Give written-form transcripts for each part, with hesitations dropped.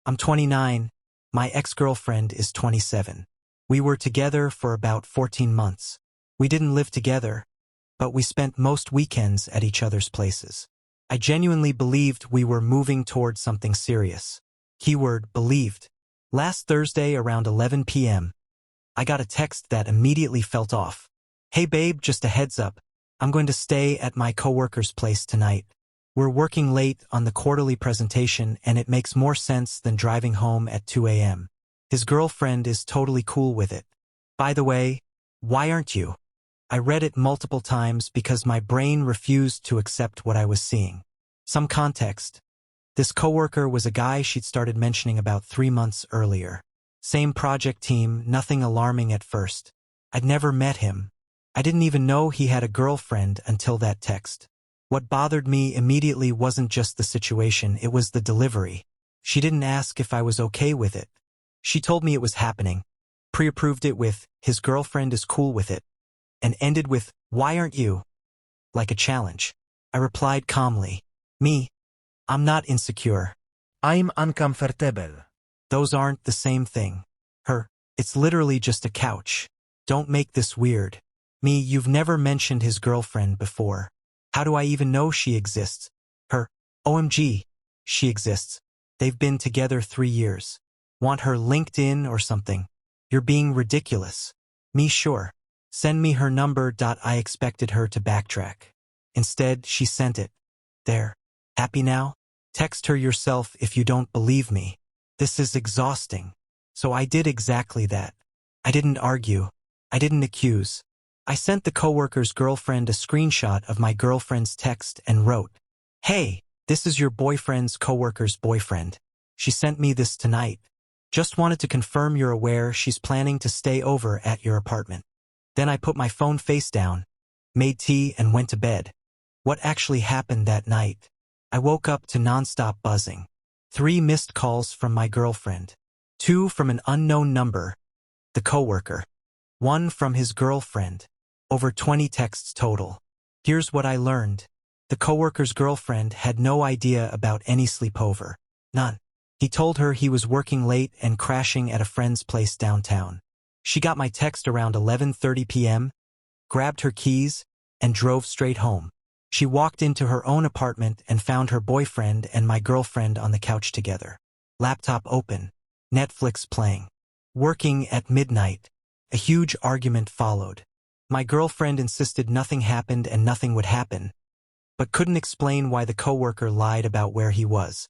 I'm 29. My ex-girlfriend is 27. We were together for about 14 months. We didn't live together, but we spent most weekends at each other's places. I genuinely believed we were moving toward something serious. Keyword believed. Last Thursday around 11 p.m., I got a text that immediately felt off. Hey babe, just a heads up. I'm going to stay at my coworker's place tonight. We're working late on the quarterly presentation and it makes more sense than driving home at 2 a.m. His girlfriend is totally cool with it. By the way, why aren't you? I read it multiple times because my brain refused to accept what I was seeing. Some context. This coworker was a guy she'd started mentioning about 3 months earlier. Same project team, nothing alarming at first. I'd never met him. I didn't even know he had a girlfriend until that text. What bothered me immediately wasn't just the situation, it was the delivery. She didn't ask if I was okay with it. She told me it was happening, pre-approved it with, his girlfriend is cool with it, and ended with, why aren't you? Like a challenge. I replied calmly, me? I'm not insecure. I'm uncomfortable. Those aren't the same thing. Her, it's literally just a couch. Don't make this weird. Me, you've never mentioned his girlfriend before. How do I even know she exists? Her, OMG, she exists. They've been together 3 years. Want her LinkedIn or something? You're being ridiculous. Me, sure. Send me her number. I expected her to backtrack. Instead, she sent it. There. Happy now? Text her yourself if you don't believe me. This is exhausting. So I did exactly that. I didn't argue. I didn't accuse. I sent the coworker's girlfriend a screenshot of my girlfriend's text and wrote, hey, this is your boyfriend's coworker's boyfriend. She sent me this tonight. Just wanted to confirm you're aware she's planning to stay over at your apartment. Then I put my phone face down, made tea and went to bed. What actually happened that night? I woke up to nonstop buzzing. 3 missed calls from my girlfriend. 2 from an unknown number, the coworker. 1 from his girlfriend. Over 20 texts total. Here's what I learned. The coworker's girlfriend had no idea about any sleepover. None. He told her he was working late and crashing at a friend's place downtown. She got my text around 11:30 p.m., grabbed her keys, and drove straight home. She walked into her own apartment and found her boyfriend and my girlfriend on the couch together. Laptop open. Netflix playing. Working at midnight. A huge argument followed. My girlfriend insisted nothing happened and nothing would happen, but couldn't explain why the coworker lied about where he was.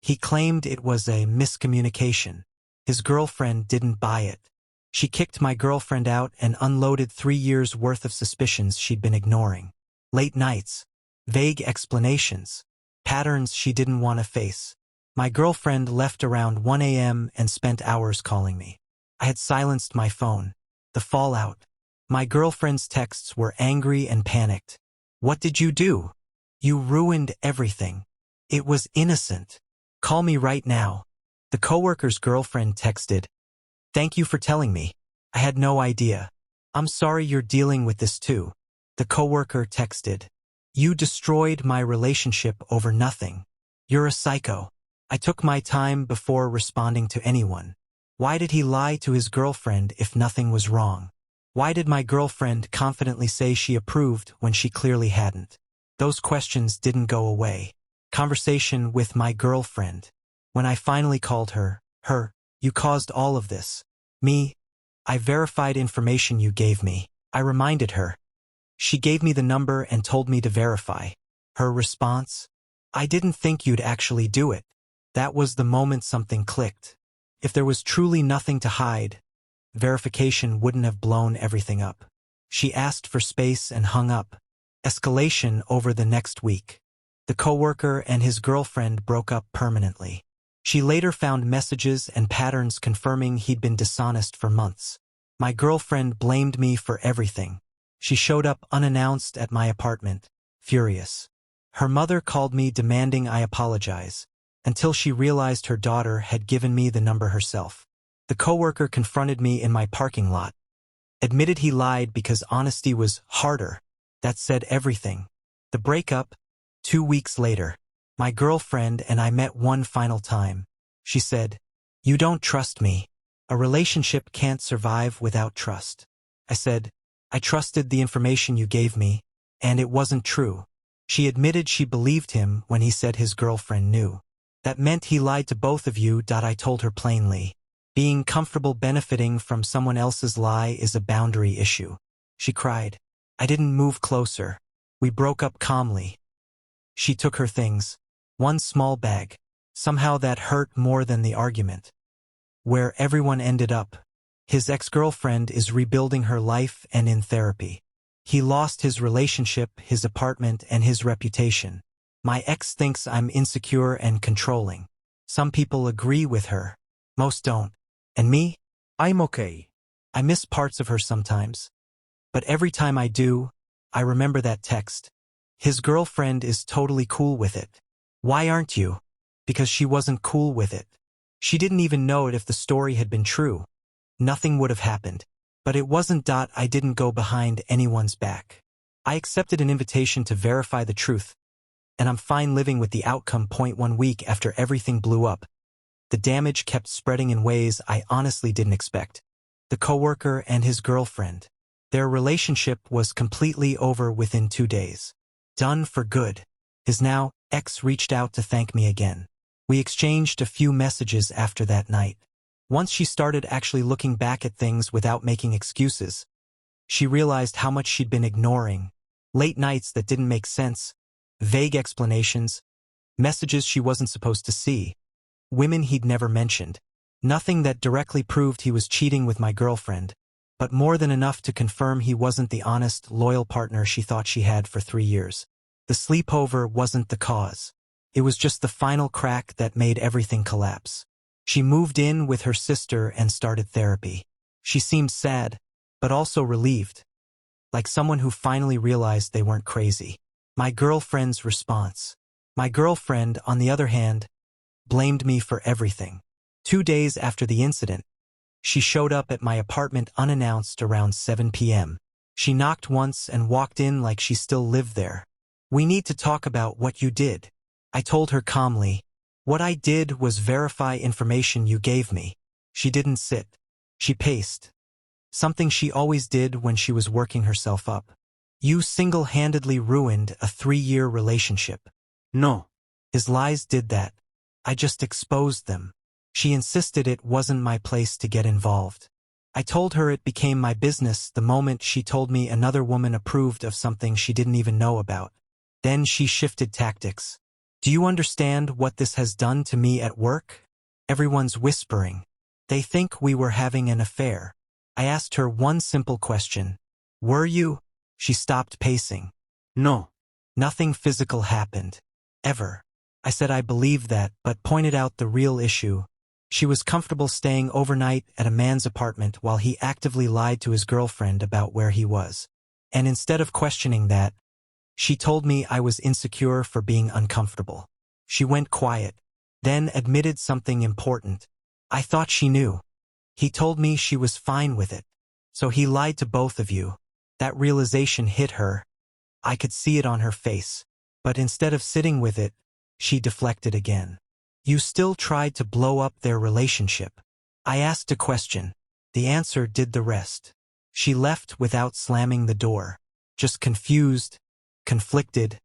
He claimed it was a miscommunication. His girlfriend didn't buy it. She kicked my girlfriend out and unloaded 3 years' worth of suspicions she'd been ignoring. Late nights, vague explanations, patterns she didn't want to face. My girlfriend left around 1 a.m. and spent hours calling me. I had silenced my phone. The fallout. My girlfriend's texts were angry and panicked. What did you do? You ruined everything. It was innocent. Call me right now. The coworker's girlfriend texted, thank you for telling me. I had no idea. I'm sorry you're dealing with this too. The coworker texted, you destroyed my relationship over nothing. You're a psycho. I took my time before responding to anyone. Why did he lie to his girlfriend if nothing was wrong? Why did my girlfriend confidently say she approved when she clearly hadn't? Those questions didn't go away. Conversation with my girlfriend. When I finally called her, you caused all of this. Me, I verified information you gave me. I reminded her. She gave me the number and told me to verify. Her response? I didn't think you'd actually do it. That was the moment something clicked. If there was truly nothing to hide, verification wouldn't have blown everything up. She asked for space and hung up. Escalation over the next week. The coworker and his girlfriend broke up permanently. She later found messages and patterns confirming he'd been dishonest for months. My girlfriend blamed me for everything. She showed up unannounced at my apartment, furious. Her mother called me demanding I apologize, until she realized her daughter had given me the number herself. The coworker confronted me in my parking lot. Admitted he lied because honesty was harder. That said everything. The breakup, 2 weeks later. My girlfriend and I met one final time. She said, "You don't trust me. A relationship can't survive without trust." I said, "I trusted the information you gave me, and it wasn't true." She admitted she believed him when he said his girlfriend knew. "That meant he lied to both of you." I told her plainly. Being comfortable benefiting from someone else's lie is a boundary issue. She cried. I didn't move closer. We broke up calmly. She took her things. One small bag. Somehow that hurt more than the argument. Where everyone ended up. His ex-girlfriend is rebuilding her life and in therapy. He lost his relationship, his apartment, and his reputation. My ex thinks I'm insecure and controlling. Some people agree with her. Most don't. And me? I'm okay. I miss parts of her sometimes. But every time I do, I remember that text. His girlfriend is totally cool with it. Why aren't you? Because she wasn't cool with it. She didn't even know it if the story had been true. Nothing would have happened. But it wasn't. I didn't go behind anyone's back. I accepted an invitation to verify the truth. And I'm fine living with the outcome. 1 week after everything blew up, the damage kept spreading in ways I honestly didn't expect. The coworker and his girlfriend. Their relationship was completely over within 2 days. Done for good. His now ex reached out to thank me again. We exchanged a few messages after that night. Once she started actually looking back at things without making excuses, she realized how much she'd been ignoring. Late nights that didn't make sense, vague explanations, messages she wasn't supposed to see, women he'd never mentioned. Nothing that directly proved he was cheating with my girlfriend, but more than enough to confirm he wasn't the honest, loyal partner she thought she had for 3 years. The sleepover wasn't the cause. It was just the final crack that made everything collapse. She moved in with her sister and started therapy. She seemed sad, but also relieved, like someone who finally realized they weren't crazy. My girlfriend's response. My girlfriend, on the other hand, blamed me for everything. 2 days after the incident, she showed up at my apartment unannounced around 7 p.m. She knocked once and walked in like she still lived there. "We need to talk about what you did." I told her calmly. "What I did was verify information you gave me." She didn't sit. She paced. Something she always did when she was working herself up. "You single-handedly ruined a 3-year relationship." No. His lies did that. I just exposed them. She insisted it wasn't my place to get involved. I told her it became my business the moment she told me another woman approved of something she didn't even know about. Then she shifted tactics. "Do you understand what this has done to me at work? Everyone's whispering. They think we were having an affair." I asked her one simple question. "Were you?" She stopped pacing. No. Nothing physical happened. Ever. I said I believed that, but pointed out the real issue. She was comfortable staying overnight at a man's apartment while he actively lied to his girlfriend about where he was. And instead of questioning that, she told me I was insecure for being uncomfortable. She went quiet, then admitted something important. I thought she knew. He told me she was fine with it. So he lied to both of you. That realization hit her. I could see it on her face. But instead of sitting with it, she deflected again. "You still tried to blow up their relationship." I asked a question. The answer did the rest. She left without slamming the door. Just confused, conflicted,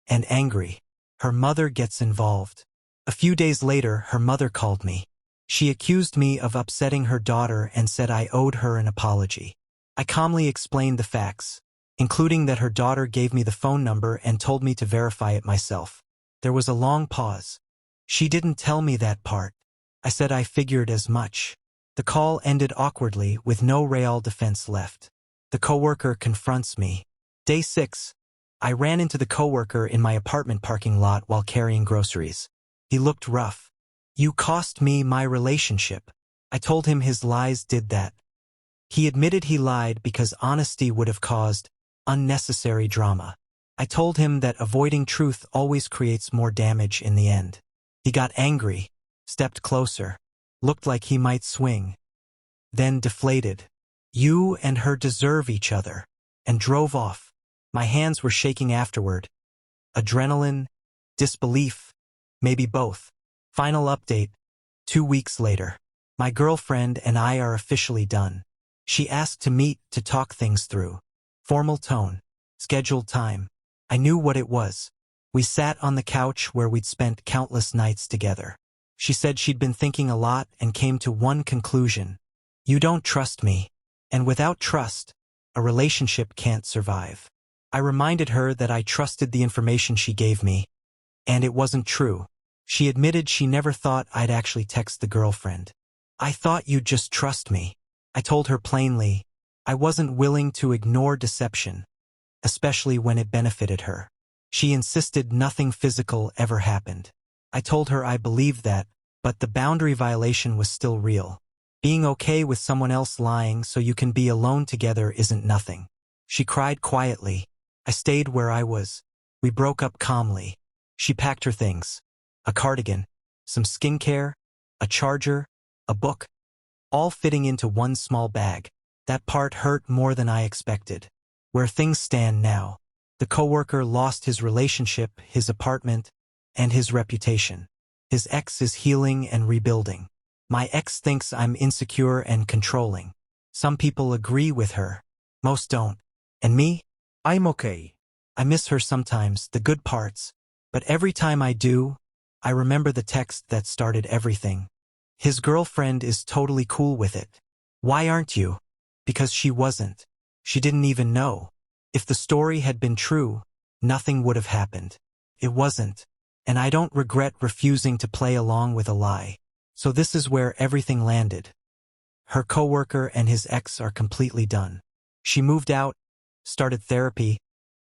and angry. Her mother gets involved. A few days later, her mother called me. She accused me of upsetting her daughter and said I owed her an apology. I calmly explained the facts, including that her daughter gave me the phone number and told me to verify it myself. There was a long pause. She didn't tell me that part. I said I figured as much. The call ended awkwardly with no real defense left. The coworker confronts me. Day 6. I ran into the coworker in my apartment parking lot while carrying groceries. He looked rough. "You cost me my relationship." I told him his lies did that. He admitted he lied because honesty would have caused unnecessary drama. I told him that avoiding truth always creates more damage in the end. He got angry, stepped closer, looked like he might swing, then deflated. "You and her deserve each other," and drove off. My hands were shaking afterward. Adrenaline, disbelief, maybe both. Final update. 2 weeks later. My girlfriend and I are officially done. She asked to meet to talk things through. Formal tone. Scheduled time. I knew what it was. We sat on the couch where we'd spent countless nights together. She said she'd been thinking a lot and came to one conclusion. You don't trust me. And without trust, a relationship can't survive. I reminded her that I trusted the information she gave me, and it wasn't true. She admitted she never thought I'd actually text the girlfriend. I thought you'd just trust me. I told her plainly. I wasn't willing to ignore deception, especially when it benefited her. She insisted nothing physical ever happened. I told her I believed that, but the boundary violation was still real. Being okay with someone else lying so you can be alone together isn't nothing. She cried quietly. I stayed where I was. We broke up calmly. She packed her things. A cardigan, some skincare, a charger, a book, all fitting into one small bag. That part hurt more than I expected. Where things stand now, the coworker lost his relationship, his apartment, and his reputation. His ex is healing and rebuilding. My ex thinks I'm insecure and controlling. Some people agree with her. Most don't. And me? I'm okay. I miss her sometimes, the good parts. But every time I do, I remember the text that started everything. His girlfriend is totally cool with it. Why aren't you? Because she wasn't. She didn't even know. If the story had been true, nothing would have happened. It wasn't. And I don't regret refusing to play along with a lie. So this is where everything landed. Her coworker and his ex are completely done. She moved out, started therapy,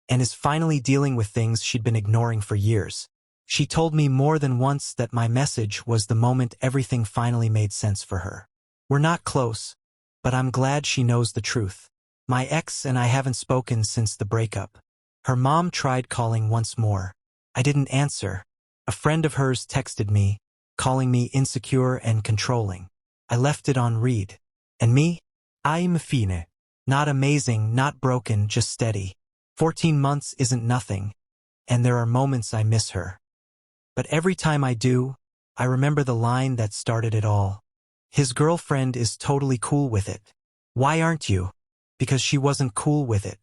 and is finally dealing with things she'd been ignoring for years. She told me more than once that my message was the moment everything finally made sense for her. We're not close, but I'm glad she knows the truth. My ex and I haven't spoken since the breakup. Her mom tried calling once more. I didn't answer. A friend of hers texted me, calling me insecure and controlling. I left it on read. And me? I'm fine. Not amazing, not broken, just steady. 14 months isn't nothing, and there are moments I miss her. But every time I do, I remember the line that started it all. His girlfriend is totally cool with it. Why aren't you? Because she wasn't cool with it.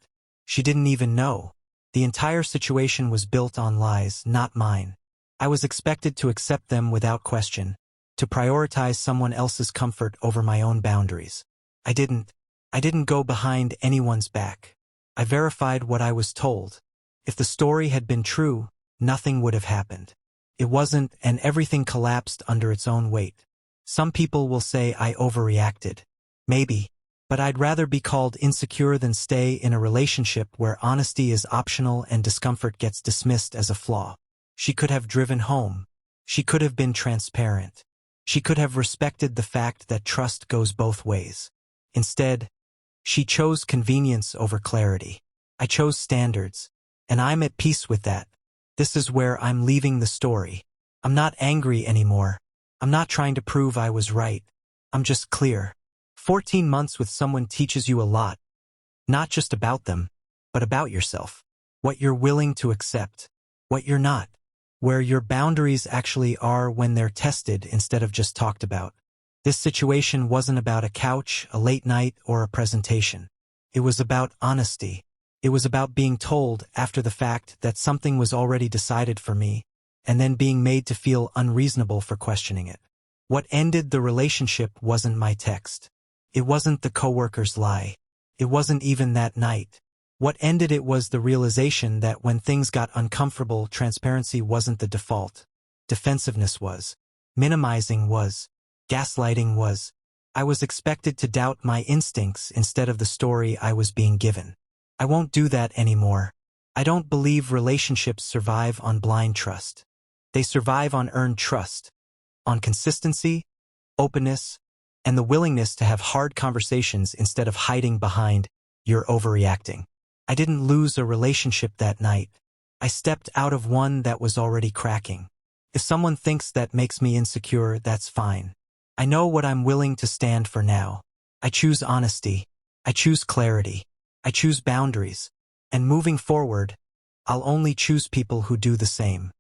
She didn't even know. The entire situation was built on lies, not mine. I was expected to accept them without question, to prioritize someone else's comfort over my own boundaries. I didn't go behind anyone's back. I verified what I was told. If the story had been true, nothing would have happened. It wasn't, and everything collapsed under its own weight. Some people will say I overreacted. Maybe. But I'd rather be called insecure than stay in a relationship where honesty is optional and discomfort gets dismissed as a flaw. She could have driven home. She could have been transparent. She could have respected the fact that trust goes both ways. Instead, she chose convenience over clarity. I chose standards, and I'm at peace with that. This is where I'm leaving the story. I'm not angry anymore. I'm not trying to prove I was right. I'm just clear. 14 months with someone teaches you a lot. Not just about them, but about yourself. What you're willing to accept. What you're not. Where your boundaries actually are when they're tested instead of just talked about. This situation wasn't about a couch, a late night, or a presentation. It was about honesty. It was about being told after the fact that something was already decided for me, and then being made to feel unreasonable for questioning it. What ended the relationship wasn't my text. It wasn't the coworker's lie. It wasn't even that night. What ended it was the realization that when things got uncomfortable, transparency wasn't the default. Defensiveness was. Minimizing was. Gaslighting was. I was expected to doubt my instincts instead of the story I was being given. I won't do that anymore. I don't believe relationships survive on blind trust. They survive on earned trust, on consistency, openness, and the willingness to have hard conversations instead of hiding behind, "You're overreacting." I didn't lose a relationship that night. I stepped out of one that was already cracking. If someone thinks that makes me insecure, that's fine. I know what I'm willing to stand for now. I choose honesty. I choose clarity. I choose boundaries. And moving forward, I'll only choose people who do the same.